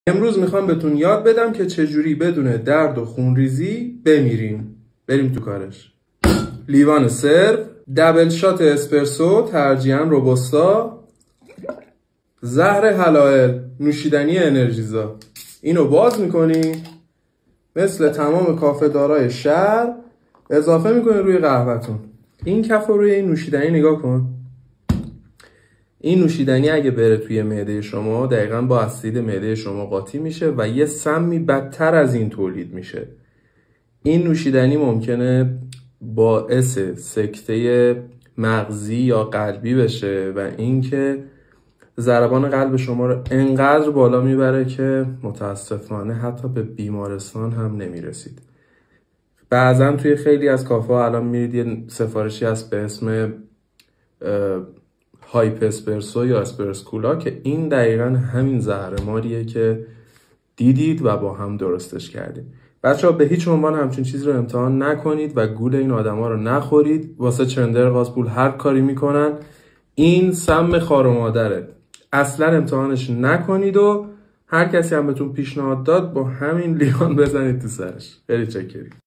امروز میخوام بهتون یاد بدم که چجوری بدون درد و خونریزی بمیریم. بریم تو کارش. لیوان سرو، دبل شات اسپرسو ترجیحاً روبوستا، زهر حلائل نوشیدنی انرژیزا. اینو باز میکنی مثل تمام کافه دارای شهر، اضافه میکنی روی قهوه‌تون. این کف رو روی این نوشیدنی نگاه کن. این نوشیدنی اگه بره توی معده شما دقیقاً با اسید معده شما قاطی میشه و یه سمی بدتر از این تولید میشه. این نوشیدنی ممکنه باعث سکته مغزی یا قلبی بشه و اینکه ضربان قلب شما رو انقدر بالا میبره که متاسفانه حتی به بیمارستان هم نمیرسید. بعضا توی خیلی از کافه ها الان میرید یه سفارشی هست به اسم هایپ اسپرسو یا اسپرسکولا که این دقیقا همین زهرماریه که دیدید و با هم درستش کردید. بچه‌ها به هیچ عنوان همچین چیز رو امتحان نکنید و گول این آدما رو نخورید. واسه چندر قاسپول هر کاری میکنن. این سم خار و مادره. اصلا امتحانش نکنید و هر کسی هم بهتون پیشنهاد داد با همین لیوان بزنید تو سرش. خیلی چکری.